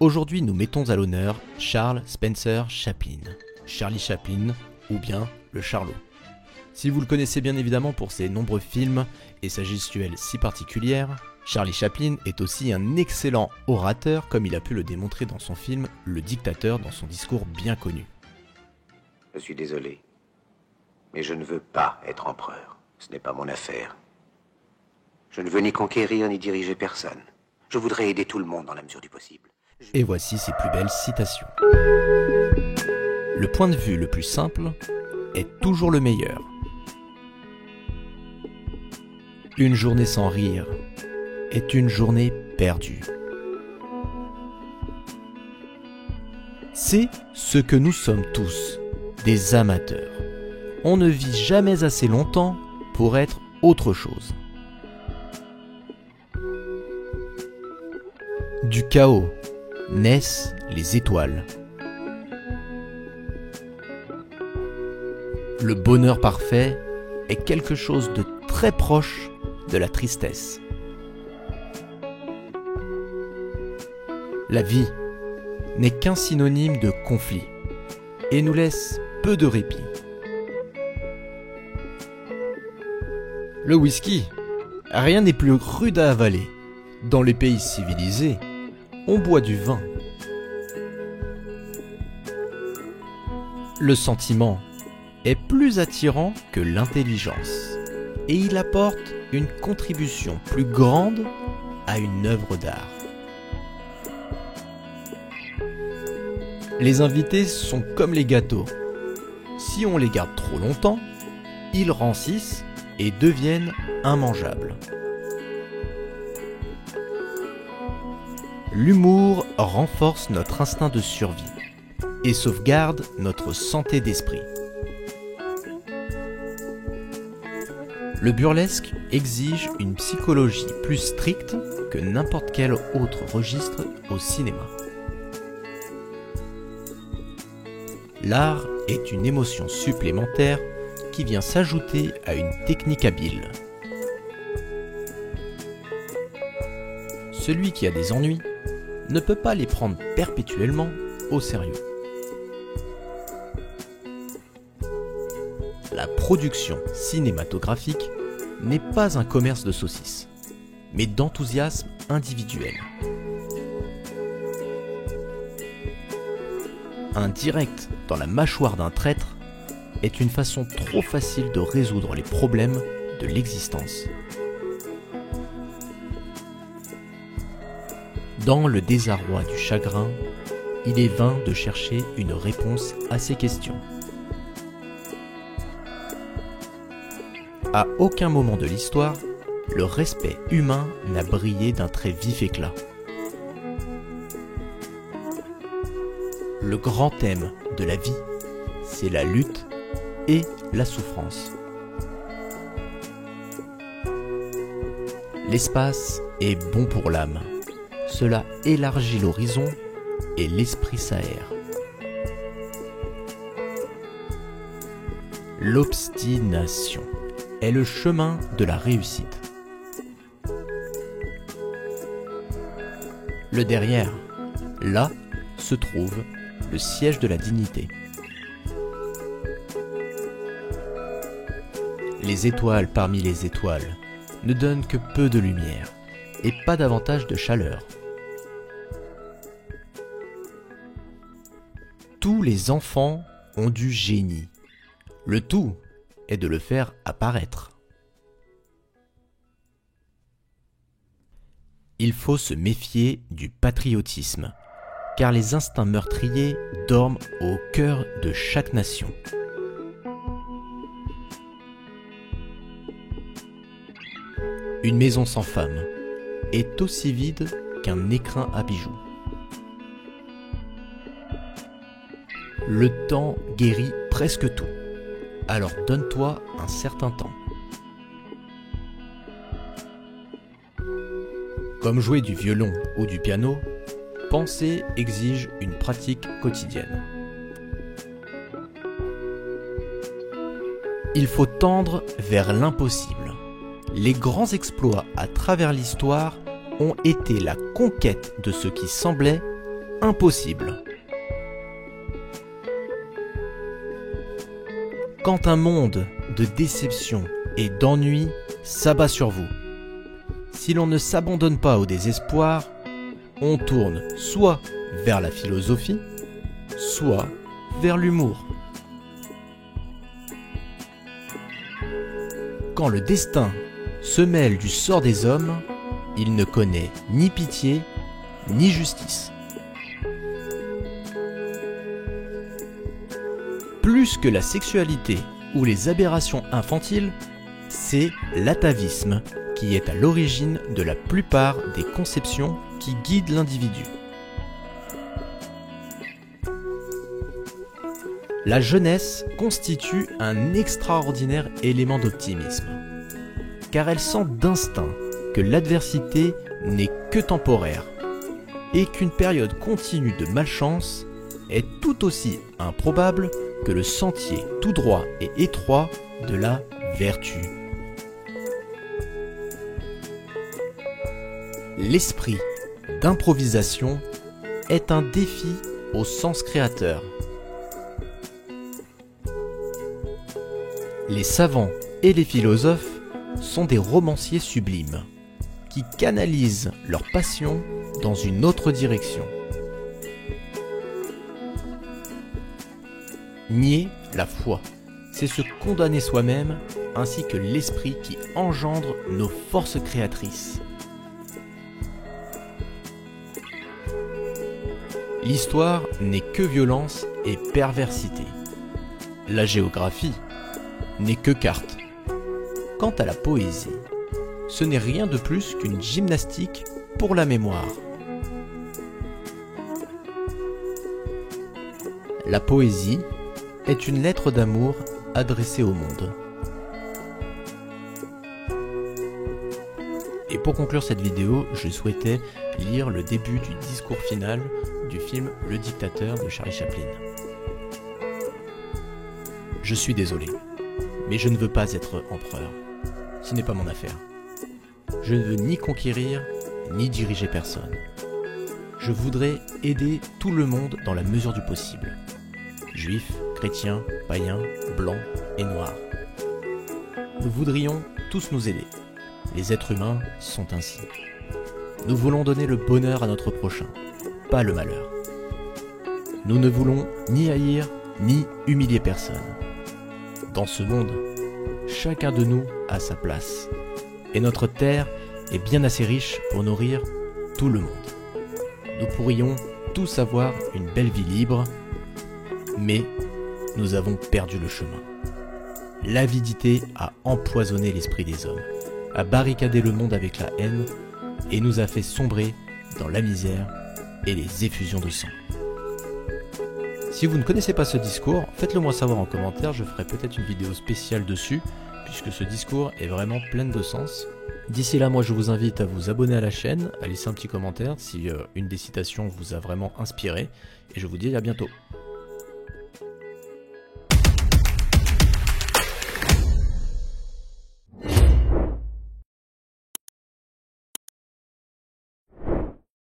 Aujourd'hui, nous mettons à l'honneur Charles Spencer Chaplin, Charlie Chaplin ou bien le Charlot. Si vous le connaissez bien évidemment pour ses nombreux films et sa gestuelle si particulière, Charlie Chaplin est aussi un excellent orateur comme il a pu le démontrer dans son film Le Dictateur dans son discours bien connu. Je suis désolé, mais je ne veux pas être empereur. Ce n'est pas mon affaire. Je ne veux ni conquérir ni diriger personne. Je voudrais aider tout le monde dans la mesure du possible. Et voici ses plus belles citations. Le point de vue le plus simple est toujours le meilleur. Une journée sans rire est une journée perdue. C'est ce que nous sommes tous, des amateurs. On ne vit jamais assez longtemps pour être autre chose. Du chaos naissent les étoiles. Le bonheur parfait est quelque chose de très proche de la tristesse. La vie n'est qu'un synonyme de conflit et nous laisse peu de répit. Le whisky, rien n'est plus rude à avaler. Dans les pays civilisés, on boit du vin. Le sentiment est plus attirant que l'intelligence et il apporte une contribution plus grande à une œuvre d'art. Les invités sont comme les gâteaux. Si on les garde trop longtemps, ils rancissent et deviennent immangeables. L'humour renforce notre instinct de survie et sauvegarde notre santé d'esprit. Le burlesque exige une psychologie plus stricte que n'importe quel autre registre au cinéma. L'art est une émotion supplémentaire qui vient s'ajouter à une technique habile. Celui qui a des ennuis ne peut pas les prendre perpétuellement au sérieux. La production cinématographique n'est pas un commerce de saucisses, mais d'enthousiasme individuel. Un direct dans la mâchoire d'un traître est une façon trop facile de résoudre les problèmes de l'existence. Dans le désarroi du chagrin, il est vain de chercher une réponse à ces questions. À aucun moment de l'histoire, le respect humain n'a brillé d'un très vif éclat. Le grand thème de la vie, c'est la lutte et la souffrance. L'espace est bon pour l'âme. Cela élargit l'horizon et l'esprit s'aère. L'obstination est le chemin de la réussite. Le derrière, là se trouve le siège de la dignité. Les étoiles parmi les étoiles ne donnent que peu de lumière et pas davantage de chaleur. Tous les enfants ont du génie. Le tout est de le faire apparaître. Il faut se méfier du patriotisme, car les instincts meurtriers dorment au cœur de chaque nation. Une maison sans femme est aussi vide qu'un écrin à bijoux. Le temps guérit presque tout, alors donne-toi un certain temps. Comme jouer du violon ou du piano, penser exige une pratique quotidienne. Il faut tendre vers l'impossible. Les grands exploits à travers l'histoire ont été la conquête de ce qui semblait impossible. Quand un monde de déception et d'ennui s'abat sur vous, si l'on ne s'abandonne pas au désespoir, on tourne soit vers la philosophie, soit vers l'humour. Quand le destin se mêle du sort des hommes, il ne connaît ni pitié ni justice. Plus que la sexualité ou les aberrations infantiles, c'est l'atavisme qui est à l'origine de la plupart des conceptions qui guident l'individu. La jeunesse constitue un extraordinaire élément d'optimisme, car elle sent d'instinct que l'adversité n'est que temporaire et qu'une période continue de malchance est tout aussi improbable que le sentier tout droit et étroit de la vertu. L'esprit d'improvisation est un défi au sens créateur. Les savants et les philosophes sont des romanciers sublimes qui canalisent leur passion dans une autre direction. Nier la foi, c'est se condamner soi-même ainsi que l'esprit qui engendre nos forces créatrices. L'histoire n'est que violence et perversité. La géographie n'est que carte. Quant à la poésie, ce n'est rien de plus qu'une gymnastique pour la mémoire. La poésie est une lettre d'amour adressée au monde. Et pour conclure cette vidéo, je souhaitais lire le début du discours final du film Le Dictateur de Charlie Chaplin. Je suis désolé, mais je ne veux pas être empereur. Ce n'est pas mon affaire. Je ne veux ni conquérir, ni diriger personne. Je voudrais aider tout le monde dans la mesure du possible. Juifs, chrétiens, païens, blancs et noirs. Nous voudrions tous nous aider. Les êtres humains sont ainsi. Nous voulons donner le bonheur à notre prochain, pas le malheur. Nous ne voulons ni haïr, ni humilier personne. Dans ce monde, chacun de nous a sa place. Et notre terre est bien assez riche pour nourrir tout le monde. Nous pourrions tous avoir une belle vie libre, mais nous avons perdu le chemin. L'avidité a empoisonné l'esprit des hommes, a barricadé le monde avec la haine et nous a fait sombrer dans la misère et les effusions de sang. Si vous ne connaissez pas ce discours, faites-le moi savoir en commentaire, je ferai peut-être une vidéo spéciale dessus, puisque ce discours est vraiment plein de sens. D'ici là, moi je vous invite à vous abonner à la chaîne, à laisser un petit commentaire si une des citations vous a vraiment inspiré, et je vous dis à bientôt.